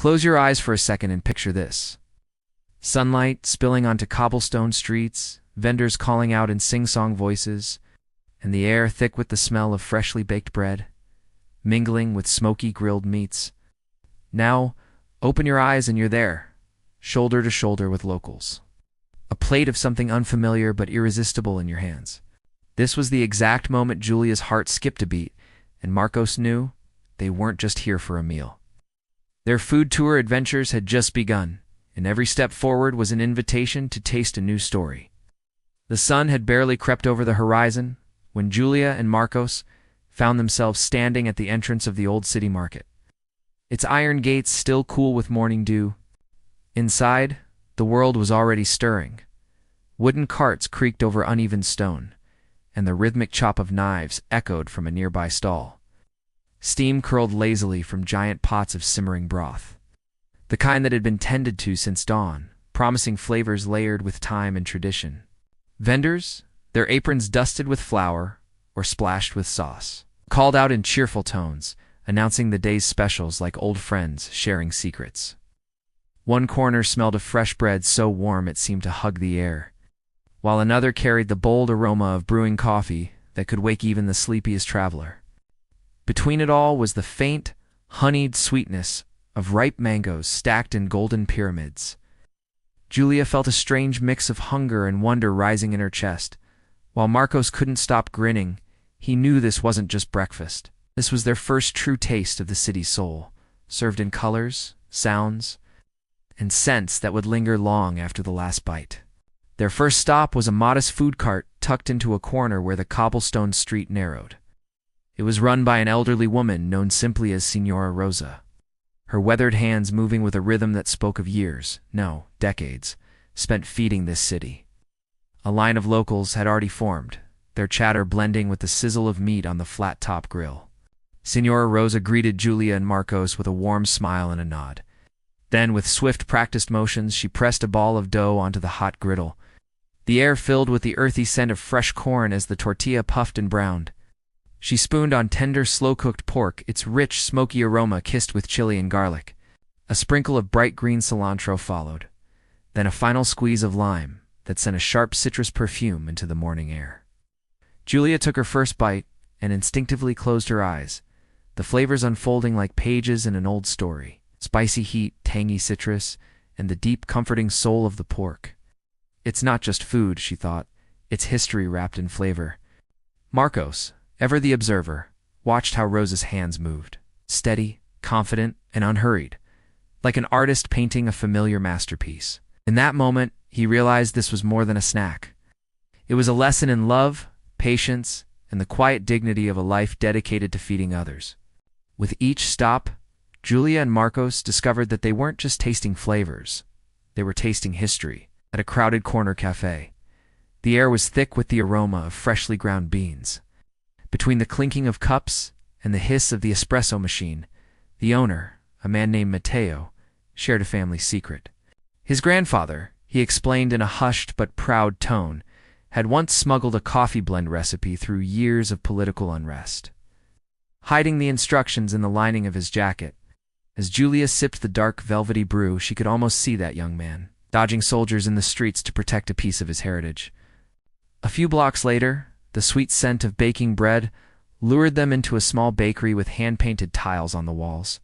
Close your eyes for a second and picture this. Sunlight spilling onto cobblestone streets, vendors calling out in sing-song voices, and the air thick with the smell of freshly baked bread, mingling with smoky grilled meats. Now, open your eyes and you're there, shoulder to shoulder with locals. A plate of something unfamiliar but irresistible in your hands. This was the exact moment Julia's heart skipped a beat, and Marcos knew they weren't just here for a meal. Their food tour adventures had just begun, and every step forward was an invitation to taste a new story. The sun had barely crept over the horizon when Julia and Marcos found themselves standing at the entrance of the old city market. Its iron gates still cool with morning dew. Inside, the world was already stirring. Wooden carts creaked over uneven stone, and the rhythmic chop of knives echoed from a nearby stall. Steam curled lazily from giant pots of simmering broth, the kind that had been tended to since dawn, promising flavors layered with time and tradition. Vendors, their aprons dusted with flour or splashed with sauce, called out in cheerful tones, announcing the day's specials like old friends sharing secrets. One corner smelled of fresh bread so warm it seemed to hug the air, while another carried the bold aroma of brewing coffee that could wake even the sleepiest traveler. Between it all was the faint, honeyed sweetness of ripe mangoes stacked in golden pyramids. Julia felt a strange mix of hunger and wonder rising in her chest. While Marcos couldn't stop grinning, he knew this wasn't just breakfast. This was their first true taste of the city's soul, served in colors, sounds, and scents that would linger long after the last bite. Their first stop was a modest food cart tucked into a corner where the cobblestone street narrowed. It was run by an elderly woman known simply as Señora Rosa, her weathered hands moving with a rhythm that spoke of years, no, decades, spent feeding this city. A line of locals had already formed, their chatter blending with the sizzle of meat on the flat-top grill. Señora Rosa greeted Julia and Marcos with a warm smile and a nod. Then, with swift, practiced motions, she pressed a ball of dough onto the hot griddle. The air filled with the earthy scent of fresh corn as the tortilla puffed and browned. She spooned on tender, slow-cooked pork, its rich, smoky aroma kissed with chili and garlic. A sprinkle of bright green cilantro followed, then a final squeeze of lime that sent a sharp citrus perfume into the morning air. Julia took her first bite and instinctively closed her eyes, the flavors unfolding like pages in an old story. Spicy heat, tangy citrus, and the deep, comforting soul of the pork. It's not just food, she thought. It's history wrapped in flavor. Marcos, ever the observer, watched how Rosa's hands moved, steady, confident, and unhurried, like an artist painting a familiar masterpiece. In that moment, he realized this was more than a snack. It was a lesson in love, patience, and the quiet dignity of a life dedicated to feeding others. With each stop, Julia and Marcos discovered that they weren't just tasting flavors. They were tasting history. At a crowded corner cafe, the air was thick with the aroma of freshly ground beans. Between the clinking of cups and the hiss of the espresso machine, the owner, a man named Mateo, shared a family secret. His grandfather, he explained in a hushed but proud tone, had once smuggled a coffee blend recipe through years of political unrest. Hiding the instructions in the lining of his jacket, as Julia sipped the dark, velvety brew, she could almost see that young man, dodging soldiers in the streets to protect a piece of his heritage. A few blocks later, the sweet scent of baking bread lured them into a small bakery with hand-painted tiles on the walls.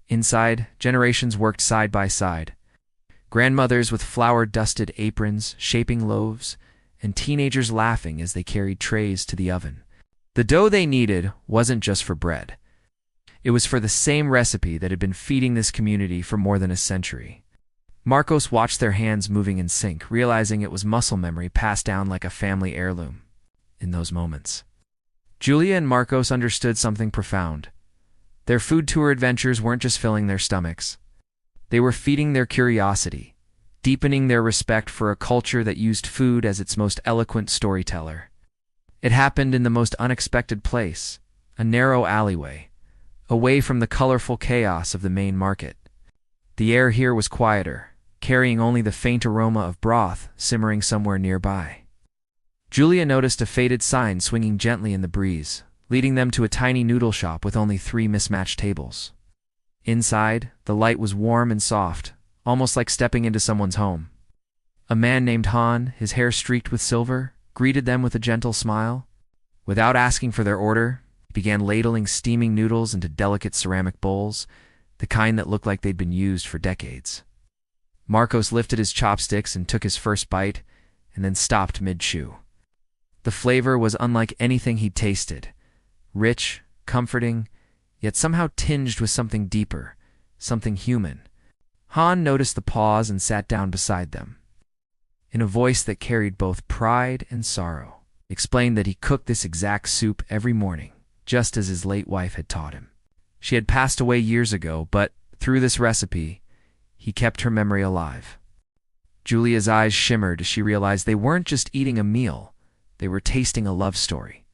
Inside, generations worked side by side. Grandmothers with flour-dusted aprons shaping loaves, and teenagers laughing as they carried trays to the oven. The dough they needed wasn't just for bread. It was for the same recipe that had been feeding this community for more than a century. Marcos watched their hands moving in sync, realizing it was muscle memory passed down like a family heirloom. In those moments, Julia and Marcos understood something profound. Their food tour adventures weren't just filling their stomachs. They were feeding their curiosity, deepening their respect for a culture that used food as its most eloquent storyteller. It happened in the most unexpected place, a narrow alleyway, away from the colorful chaos of the main market. The air here was quieter, carrying only the faint aroma of broth simmering somewhere nearby. Julia noticed a faded sign swinging gently in the breeze, leading them to a tiny noodle shop with only 3 mismatched tables. Inside, the light was warm and soft, almost like stepping into someone's home. A man named Han, his hair streaked with silver, greeted them with a gentle smile. Without asking for their order, he began ladling steaming noodles into delicate ceramic bowls, the kind that looked like they'd been used for decades. Marcos lifted his chopsticks and took his first bite, and then stopped mid-chew. The flavor was unlike anything he'd tasted. Rich, comforting, yet somehow tinged with something deeper, something human. Han noticed the pause and sat down beside them. In a voice that carried both pride and sorrow, explained that he cooked this exact soup every morning, just as his late wife had taught him. She had passed away years ago, but through this recipe, he kept her memory alive. Julia's eyes shimmered as she realized they weren't just eating a meal, they were tasting a love story.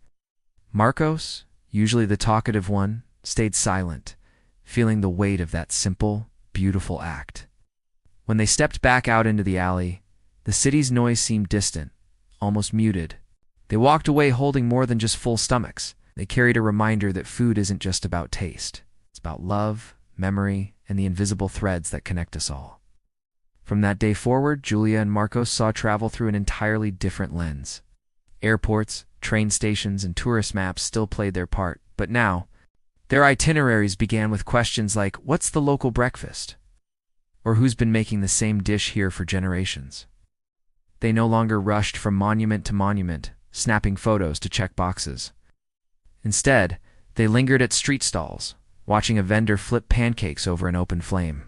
Marcos, usually the talkative one, stayed silent, feeling the weight of that simple, beautiful act. When they stepped back out into the alley, the city's noise seemed distant, almost muted. They walked away holding more than just full stomachs. They carried a reminder that food isn't just about taste. It's about love, memory, and the invisible threads that connect us all. From that day forward, Julia and Marcos saw travel through an entirely different lens. Airports, train stations, and tourist maps still played their part, but now, their itineraries began with questions like, what's the local breakfast? Or who's been making the same dish here for generations? They no longer rushed from monument to monument, snapping photos to check boxes. Instead, they lingered at street stalls, watching a vendor flip pancakes over an open flame.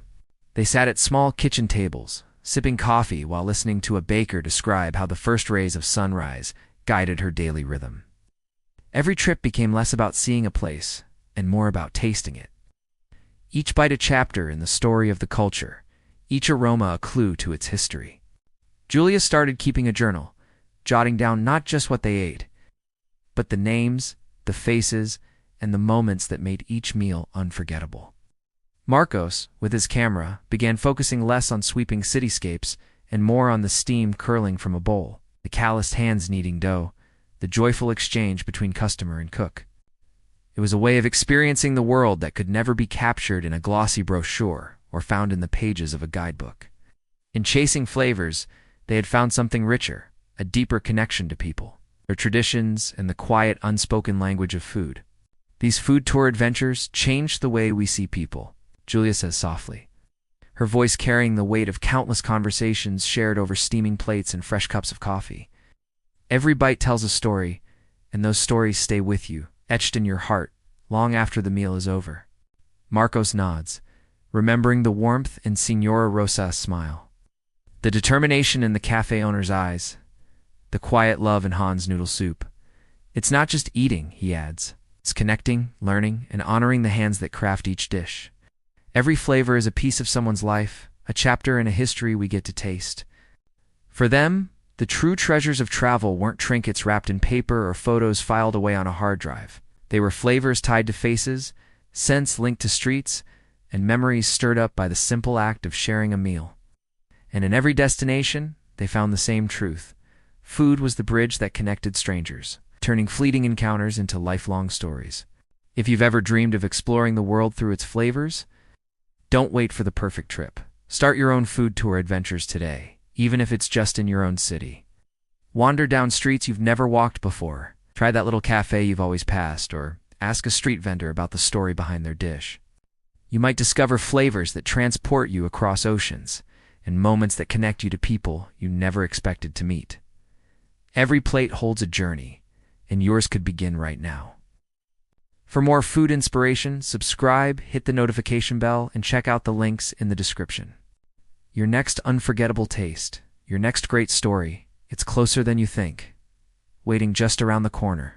They sat at small kitchen tables, sipping coffee while listening to a baker describe how the first rays of sunrise guided her daily rhythm. Every trip became less about seeing a place and more about tasting it. Each bite a chapter in the story of the culture, each aroma a clue to its history. Julia started keeping a journal, jotting down not just what they ate, but the names, the faces, and the moments that made each meal unforgettable. Marcos, with his camera, began focusing less on sweeping cityscapes and more on the steam curling from a bowl, the calloused hands kneading dough, the joyful exchange between customer and cook. It was a way of experiencing the world that could never be captured in a glossy brochure or found in the pages of a guidebook. In chasing flavors, they had found something richer, a deeper connection to people, their traditions, and the quiet, unspoken language of food. These food tour adventures changed the way we see people, Julia says softly, her voice carrying the weight of countless conversations shared over steaming plates and fresh cups of coffee. Every bite tells a story, and those stories stay with you, etched in your heart, long after the meal is over. Marcos nods, remembering the warmth in Señora Rosa's smile, the determination in the cafe owner's eyes, the quiet love in Han's noodle soup. It's not just eating, he adds. It's connecting, learning, and honoring the hands that craft each dish. Every flavor is a piece of someone's life, a chapter in a history we get to taste. For them, the true treasures of travel weren't trinkets wrapped in paper or photos filed away on a hard drive. They were flavors tied to faces, scents linked to streets, and memories stirred up by the simple act of sharing a meal. And in every destination, they found the same truth. Food was the bridge that connected strangers, turning fleeting encounters into lifelong stories. If you've ever dreamed of exploring the world through its flavors, don't wait for the perfect trip. Start your own food tour adventures today, even if it's just in your own city. Wander down streets you've never walked before. Try that little cafe you've always passed, or ask a street vendor about the story behind their dish. You might discover flavors that transport you across oceans, and moments that connect you to people you never expected to meet. Every plate holds a journey, and yours could begin right now. For more food inspiration, subscribe, hit the notification bell, and check out the links in the description. Your next unforgettable taste, your next great story, it's closer than you think, waiting just around the corner.